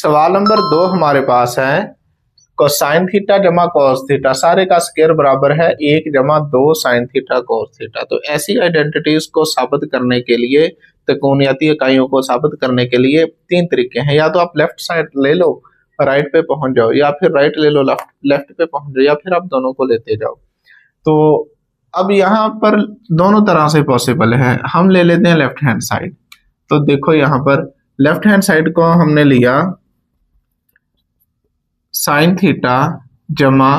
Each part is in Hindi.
सवाल नंबर 2 हमारे पास है कोसाइन थीटा जमा कॉस थीटा सारे का स्क्वायर बराबर है 1 जमा 2 साइन थीटा कॉस थीटा। तो ऐसी आइडेंटिटीज को साबित करने के लिए, त्रिकोणीय इकाइयों को साबित करने के लिए 3 तरीके हैं। या तो आप लेफ्ट साइड ले लो, राइट पे पहुंच जाओ, या फिर राइट ले लो, लेफ्ट पे पहुंच जाओ, या फिर आप दोनों को लेते जाओ। तो अब यहाँ पर दोनों तरह से पॉसिबल है। हम ले लेते हैं लेफ्ट हैंड साइड। तो देखो यहाँ पर लेफ्ट हैंड साइड को हमने लिया साइन थीटा जमा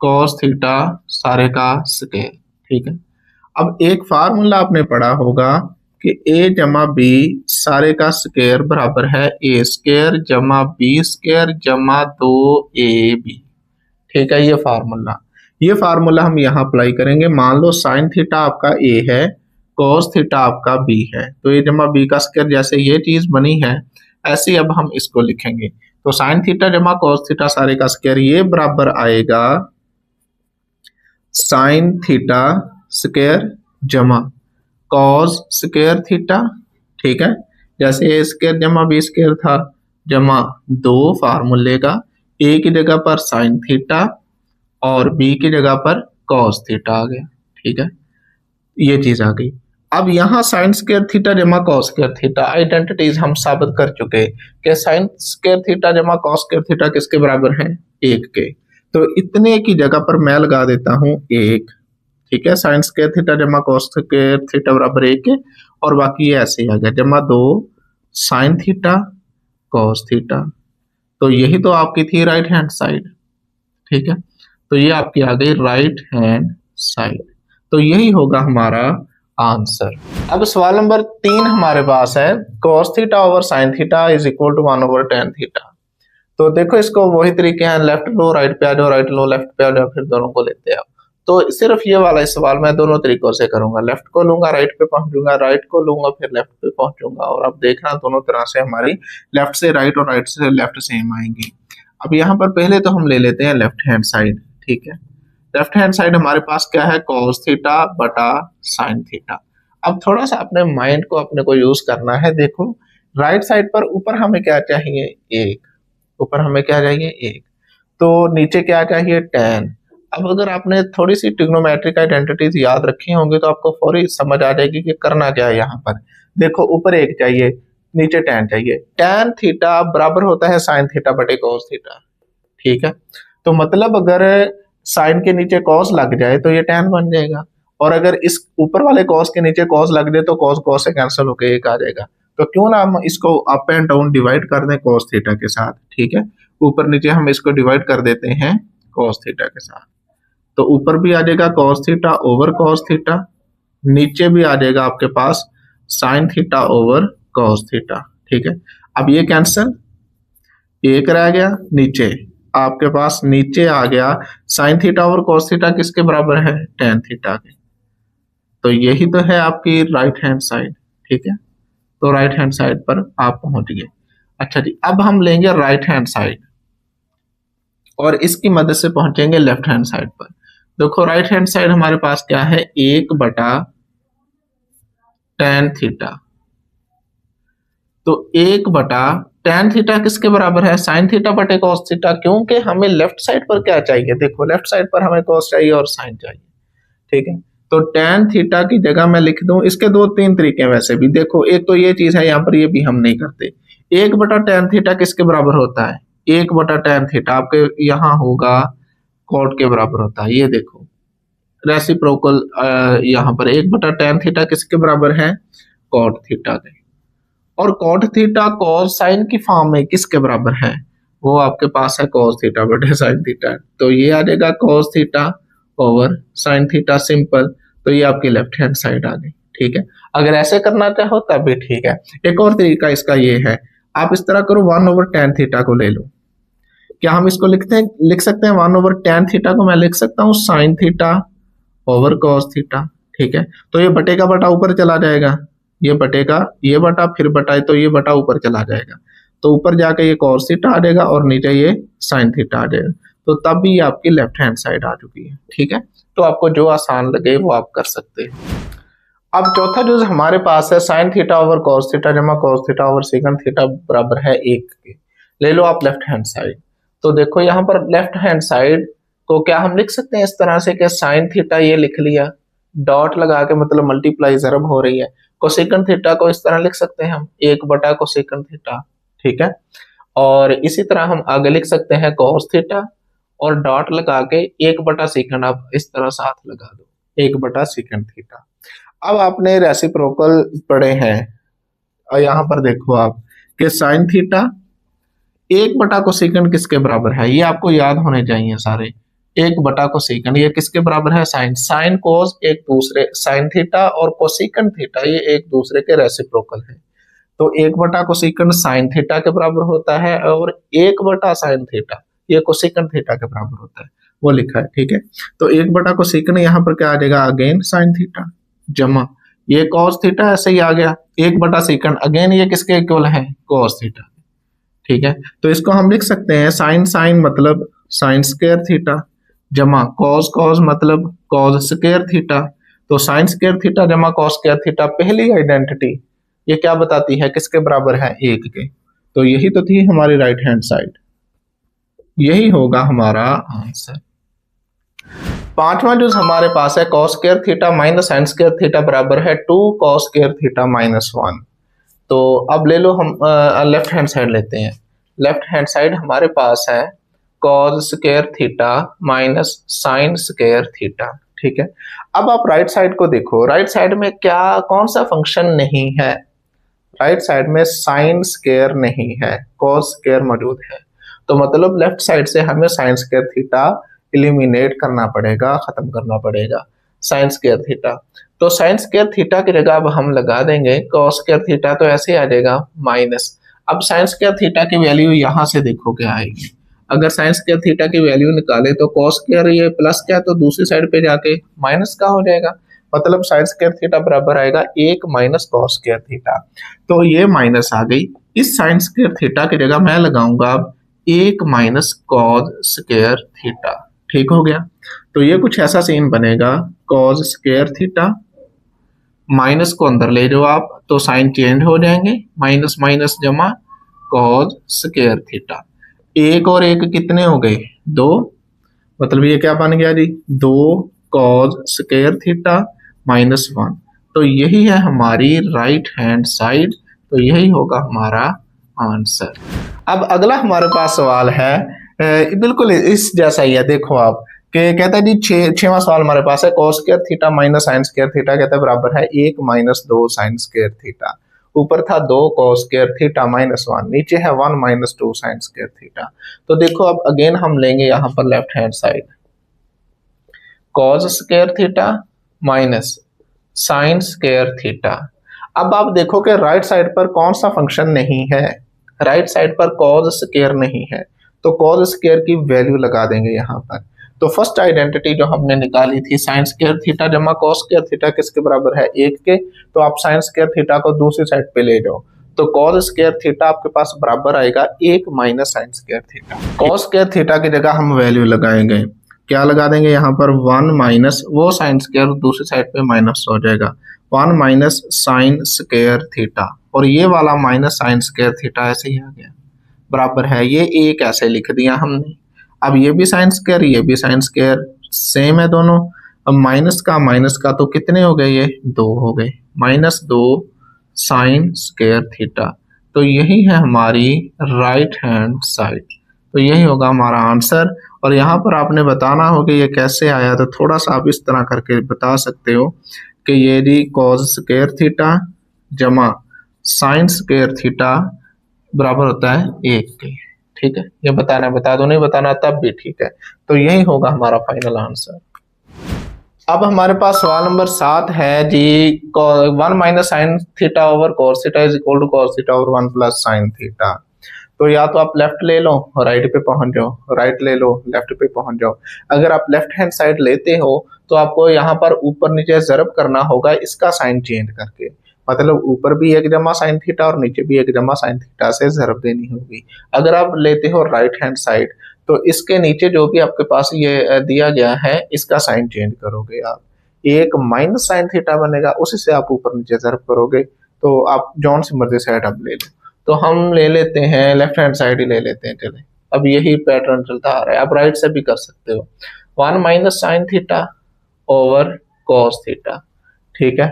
कॉस थीटा सारे का स्क्वायर, ठीक है। अब एक फार्मूला आपने पढ़ा होगा कि a जमा बी सारे का स्क्वायर बराबर है a स्क्वायर जमा बी स्क्वायर जमा 2ab, ठीक है। ये फार्मूला हम यहाँ अप्लाई करेंगे। मान लो साइन थीटा आपका a है, कॉस थीटा आपका b है, तो a जमा बी का स्क्वायर जैसे ये चीज बनी है ऐसे अब हम इसको लिखेंगे। तो साइन थीटा जमा कॉस थीटा सारे का स्क्वायर ये बराबर आएगा साइन थीटा स्क्वायर जमा कॉस स्क्वायर थीटा, ठीक है। जैसे ए स्क्वायर जमा बी स्क्वायर था, जमा 2 फार्मूले का, ए की जगह पर साइन थीटा और बी की जगह पर कॉस थीटा आ गया, ठीक है। ये चीज आ गई। अब यहाँ साइन स्क्वायर थीटा जमा कॉस स्क्वायर थीटा आइडेंटिटीज हम साबित कर चुके कि साइन स्क्वायर थीटा जमा कॉस स्क्वायर थीटा किसके बराबर है 1 के। तो इतने की जगह पर मैं लगा देता हूं 1, ठीक है। साइन स्क्वायर थीटा जमा कॉस स्क्वायर थीटा बराबर 1 के, और बाकी ये ऐसे ही आ गया जमा 2 साइन थीटा कॉस थीटा। तो यही तो आपकी थी राइट हैंड साइड, ठीक है। तो ये आपकी आ गई राइट हैंड साइड। तो यही होगा हमारा आंसर। अब सवाल नंबर 3 हमारे पास है cos theta over sine theta is equal to 1 over tan theta. तो देखो इसको वही तरीके हैं, लेफ्ट लो राइट पे आ जाओ, राइट लो लेफ्ट पे आ जाओ, फिर दोनों को लेते आओ। तो सिर्फ ये वाला सवाल मैं दोनों तरीकों से करूंगा, लेफ्ट को लूंगा राइट पे पहुंचूंगा, राइट को लूंगा फिर लेफ्ट पे पहुंचूंगा। और अब देखना दोनों तरह से हमारी लेफ्ट से राइट और राइट से लेफ्ट सेम आएंगी। अब यहाँ पर पहले तो हम ले लेते हैं लेफ्ट हैंड साइड, ठीक है। लेफ्ट हैंड साइड हमारे पास क्या है cos थीटा बटा साइन थीटा। अब थोड़ा सा अपने माइंड को अपने को यूज करना है। देखो राइट साइड पर ऊपर हमें क्या चाहिए 1, ऊपर हमें क्या चाहिए 1, तो नीचे क्या चाहिए tan। अब अगर आपने थोड़ी सी ट्रिग्नोमेट्रिक आइडेंटिटीज याद रखी होंगी तो आपको फौरी समझ आ जाएगी कि करना क्या है। यहाँ पर देखो ऊपर 1 चाहिए, नीचे tan चाहिए। tan थीटा बराबर होता है साइन थीटा बटे cos थीटा, ठीक है। तो मतलब अगर साइन के नीचे कॉस लग जाए तो ये tan बन जाएगा, और अगर इस ऊपर वाले कॉस के नीचे कॉस लग जाए तो कॉस कॉस से कैंसिल होकर 1 आ जाएगा। तो क्यों ना हम इसको अप एंड डाउन डिवाइड कर दें cos थीटा के साथ, ठीक है। ऊपर नीचे हम इसको डिवाइड कर देते हैं cos थीटा के साथ। तो ऊपर भी आ जाएगा cos theta over cos theta, नीचे भी आ जाएगा आपके पास sine theta over cos theta, ठीक है। अब ये कैंसिल, 1 रह गया, नीचे आपके पास नीचे आ गया साइन थीटा और cos थीटा किसके बराबर है tan थीटा के। तो यही तो है आपकी राइट हैंड साइड, ठीक है। तो राइट हैंड साइड पर आप पहुंच गए। अच्छा जी, अब हम लेंगे राइट हैंड साइड और इसकी मदद से पहुंचेंगे लेफ्ट हैंड साइड पर। देखो राइट हैंड साइड हमारे पास क्या है 1 बटा tan थीटा। तो 1 बटा tan थीटा किसके बराबर है साइन थीटा बटे cos थीटा, क्योंकि हमें लेफ्ट साइड पर क्या चाहिए, देखो लेफ्ट साइड पर हमें cos चाहिए और साइन चाहिए, ठीक है। तो tan थीटा की जगह मैं लिख दूं, इसके 2-3 तरीके वैसे भी। देखो एक तो ये चीज है यहाँ पर, ये भी हम नहीं करते। 1 बटा tan थीटा किसके बराबर होता है 1 बटा tan थीटा आपके यहाँ होगा cot के बराबर होता है। ये देखो रेसिप्रोकल, यहाँ पर 1 बटा tan थीटा किसके बराबर है cot थीटा के, और cot थीटा cos साइन की फॉर्म में किसके बराबर है, वो आपके पास है cos थीटा बटे साइन थीटा। तो ये आ जाएगा cos theta over sine theta simple. तो ये आपकी लेफ्ट हैंड साइड आ गई, ठीक है। अगर ऐसे करना चाहो तब भी ठीक है। एक और तरीका इसका ये है, आप इस तरह करो 1 ओवर tan थीटा को ले लो। क्या हम इसको लिख सकते हैं 1 ओवर tan थीटा को मैं लिख सकता हूँ sign theta over cos theta, ठीक है। तो ये बटे का बटा ऊपर चला जाएगा, ये बटेगा ये बटा फिर बटा, तो ये बटा ऊपर चला जाएगा, तो ऊपर जाके ये cos थीटा आ जाएगा और नीचे ये साइन थीटा आ जाएगा। तो तब भी आपकी लेफ्ट हैंड साइड आ चुकी है, ठीक है। तो आपको जो आसान लगे वो आप कर सकते हैं। अब चौथा जो हमारे पास है sign theta over cos theta जमा cos theta over second theta बराबर है 1 के। ले लो आप लेफ्ट हैंड साइड। तो देखो यहाँ पर लेफ्ट हैंड साइड को क्या हम लिख सकते हैं इस तरह से कि साइन थीटा ये लिख लिया, डॉट लगा के मतलब मल्टीप्लाई ज़रब हो रही है। कोसेकंड थीटा को इस तरह लिख सकते हैं हम 1 बटा कोसेकंड थीटा, ठीक है। और इसी तरह हम आगे लिख सकते हैं कॉस थीटा और डॉट लगा के 1/सेकंड आप इस तरह साथ लगा दो, 1/सेकंड थीटा। अब आपने रेसिप्रोकल पढ़े हैं और यहाँ पर देखो आप कि साइन थीटा 1/कोसेकंड किसके बराबर है, ये आपको याद होने चाहिए सारे। 1/कोसेकंड ये किसके बराबर है, साइन। साइन कोस एक दूसरे, साइन थीटा और कोसेकंड थीटा ये एक दूसरे के रेसिप्रोकल है। तो 1/कोसेकंड साइन थीटा के बराबर होता है और 1/साइन थीटा ये कोसेकंड थीटा के बराबर होता है, वो लिखा है, ठीक है। तो 1/कोसेकंड यहाँ पर क्या आ जाएगा, अगेन साइन थीटा जमा ये कॉस थीटा, ऐसे ही आ गया 1/सेकंड, अगेन ये किसके इक्वल है, कॉस थीटा, ठीक है। तो इसको हम लिख सकते हैं साइन साइन मतलब साइन स्क्वायर थीटा जमा कॉस कॉस मतलब कॉस स्क्वायर थीटा। तो साइन स्क्वायर थीटा जमा कॉस स्क्वायर थीटा, पहली आइडेंटिटी ये क्या बताती है, किसके बराबर है, 1 के। तो यही तो थी हमारी राइट हैंड साइड, यही होगा हमारा आंसर। पांचवा जो हमारे पास है cos square theta minus sine square theta बराबर है 2 कॉस स्क्वायर थीटा -1। तो अब ले लो हम लेफ्ट हैंड साइड लेते हैं। लेफ्ट हैंड साइड हमारे पास है cos square theta minus sine square theta, ठीक है। अब आप राइट साइड को देखो, राइट साइड में क्या कौन सा फंक्शन नहीं है, राइट साइड में साइन स्क्वायर नहीं है, कॉस स्क्वायर मौजूद है। तो मतलब लेफ्ट साइड से हमें साइन स्क्वायर थीटा एलिमिनेट करना पड़ेगा, खत्म करना पड़ेगा साइन स्क्वायर थीटा। तो साइन स्क्वायर थीटा की जगह अब हम लगा देंगे कॉस स्क्वायर थीटा, तो ऐसे आ जाएगा माइनस। अब साइन स्क्वायर थीटा की वैल्यू यहां से देखो क्या आएगी, अगर साइन स्क्वायर थीटा की वैल्यू निकाले तो कॉस स्क्वायर ये प्लस क्या, तो दूसरी साइड पे जाके माइनस का हो जाएगा, मतलब साइन स्क्वायर थीटा बराबर आएगा 1 माइनस कॉस स्क्वायर थीटा। तो ये माइनस आ गई, इस साइन स्क्वायर थीटा की जगह मैं लगाऊंगा अब 1 माइनस कॉस स्क्वायर थीटा, ठीक हो गया। तो ये कुछ ऐसा सीन बनेगा, कॉस स्क्वायर थीटा माइनस को अंदर ले जाओ आप तो साइन चेंज हो जाएंगे, माइनस माइनस जमा कॉस स्क्वायर थीटा। 1 और 1 कितने हो गए, 2, मतलब ये क्या बन गया जी, 2 कॉस स्क्वायर थीटा -1। तो यही है हमारी राइट हैंड साइड, तो यही होगा हमारा आंसर। अब अगला हमारे पास सवाल है बिल्कुल इस जैसा ही है, देखो आप कि कहता है जी छठवां सवाल हमारे पास है cos square theta minus sine square theta कहता है बराबर है 1 माइनस 2 साइन स्क्वायर थीटा। ऊपर था 2 कॉस स्क्वायर थीटा -1, नीचे है 1 माइनस 2 साइन स्क्वायर थीटा। तो देखो अब अगेन हम लेंगे यहाँ पर left hand side cos square theta minus sine square theta. अब आप देखो कि राइट साइड पर कौन सा फंक्शन नहीं है, राइट साइड पर कॉस स्क्वायर नहीं है, तो कॉस स्क्वायर की वैल्यू लगा देंगे यहाँ पर। तो फर्स्ट आइडेंटिटी जो हमने निकाली थी साइन स्क्वायर थीटा जमा कॉस स्क्वायर थीटा किसके बराबर है, 1 के। तो आप साइन स्क्वायर थीटा को दूसरी साइड पे ले जाओ, तो कॉस स्क्वायर थीटा आपके पास बराबर आएगा 1 minus sine square theta. Cos square theta की जगह हम वैल्यू लगाएंगे, क्या लगा देंगे यहाँ पर 1 माइनस वो साइन स्क्वायर दूसरी साइड पे माइनस हो जाएगा, 1 माइनस साइन स्क्वायर थीटा, और ये वाला माइनस साइन स्क्वायर थीटा ऐसे ही आ गया बराबर है, ये एक ऐसे लिख दिया हमने। अब ये भी साइन स्क्वायर ये भी साइन स्क्वायर सेम है दोनों, अब माइनस का तो कितने हो गए, ये 2 हो गए, -2 साइन स्क्वायर थीटा। तो यही है हमारी राइट हैंड साइड, तो यही होगा हमारा आंसर। और यहाँ पर आपने बताना हो कि ये कैसे आया, तो थोड़ा सा आप इस तरह करके बता सकते हो कि ये जी कॉस स्क्वायर थीटा जमा साइन स्क्वायर थीटा बराबर होता है 1 के, ठीक है। ये बताना बता दो, नहीं बताना तब भी ठीक है। तो यही होगा हमारा फाइनल आंसर। अब हमारे पास सवाल नंबर 7 है जी 1 minus sine theta over cos theta is equal to cos theta over 1 plus sine theta. तो या तो आप लेफ्ट ले लो राइट पे पहुंच जाओ, राइट ले लो लेफ्ट पे पहुंच जाओ। अगर आप लेफ्ट हैंड साइड लेते हो तो आपको यहाँ पर ऊपर नीचे ज़रब करना होगा इसका साइन चेंज करके, मतलब ऊपर भी 1 जमा साइन थीटा और नीचे भी 1 जमा साइन थीटा से ज़रब देनी होगी। अगर आप लेते हो राइट हैंड साइड तो इसके नीचे जो भी आपके पास ये दिया गया है इसका साइन चेंज करोगे आप, 1 माइनस साइन थीटा बनेगा, उसी से आप ऊपर नीचे ज़रब करोगे। तो आप जौन सी मर्जी साइड आप ले लो। तो हम ले लेते हैं लेफ्ट हैंड साइड ही ले लेते हैं। चले, अब यही पैटर्न चलता आ रहा है, आप राइट से भी कर सकते हो। 1 minus sine theta over cos theta, ठीक है।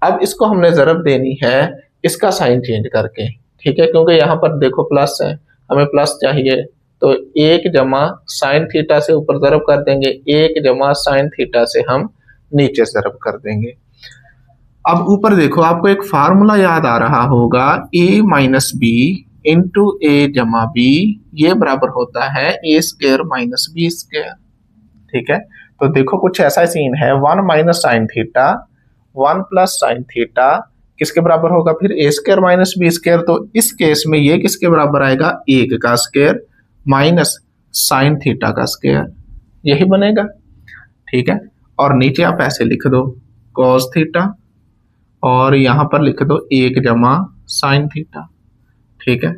अब इसको हमने ज़रब देनी है इसका साइन चेंज करके, ठीक है, क्योंकि यहाँ पर देखो प्लस है, हमें प्लस चाहिए, तो 1 जमा साइन थीटा से ऊपर ज़रब कर देंगे, 1 जमा साइन थीटा से हम नीचे ज़रब कर देंगे। अब ऊपर देखो, आपको एक फार्मूला याद आ रहा होगा, a minus B into A जमा बी, ये बराबर होता है a square minus B square, ठीक है। तो देखो कुछ ऐसा सीन है, 1 minus sine theta 1 plus sine theta किसके बराबर होगा फिर, a square minus B square. तो इस केस में ये किसके बराबर आएगा, 1 का स्क्वायर माइनस साइन थीटा का स्क्वायर, यही बनेगा, ठीक है। और नीचे आप ऐसे लिख दो कॉस थीटा, और यहां पर लिख दो 1 जमा साइन थीटा, ठीक है।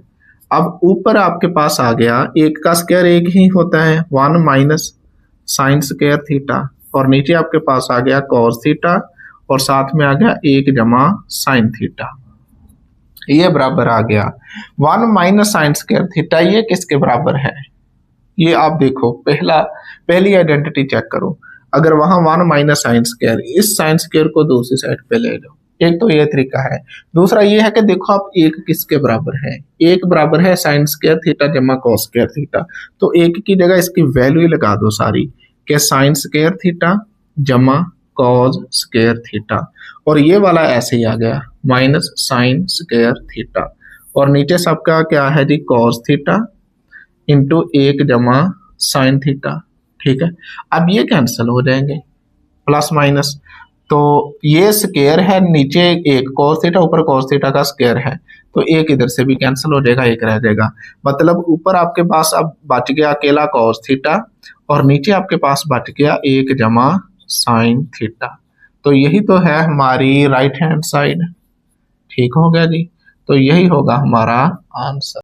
अब ऊपर आपके पास आ गया 1 का स्क्वायर 1 ही होता है, 1 माइनस साइन स्क्वायर थीटा, और नीचे आपके पास आ गया कॉस थीटा, और साथ में आ गया 1 जमा साइन थीटा, ये बराबर आ गया 1 माइनस साइन स्क्वायर थीटा। ये किसके बराबर है, ये आप देखो, पहली आइडेंटिटी चेक करो, अगर वहां 1 माइनस साइन स्क्वायर, इस साइन स्क्वायर को दूसरी साइड पे ले लो, एक तो ये तरीका है। दूसरा ये है कि देखो आप 1 किसके बराबर है, 1 बराबर है साइन स्क्वायर थीटा जमा कॉस स्क्वायर थीटा, तो 1 की जगह इसकी वैल्यू ही लगा दो सारी, कि साइन स्क्वायर थीटा जमा कॉस स्क्वायर थीटा, और ये वाला ऐसे ही आ गया माइनस साइन स्क्वायर थीटा, और नीचे सबका क्या है जी, कॉस थीटा इंटू 1 जमा साइन थीटा, ठीक है। अब ये कैंसिल हो जाएंगे, प्लस माइनस, तो ये स्क्वायर है, नीचे एक कॉस थीटा ऊपर कॉस थीटा का स्क्वायर है, तो एक इधर से भी कैंसिल हो जाएगा, एक रह जाएगा, मतलब ऊपर आपके पास अब बच गया अकेला कॉस थीटा, और नीचे आपके पास बच गया 1 जमा साइन थीटा। तो यही तो है हमारी राइट हैंड साइड, ठीक हो गया जी। तो यही होगा हमारा आंसर।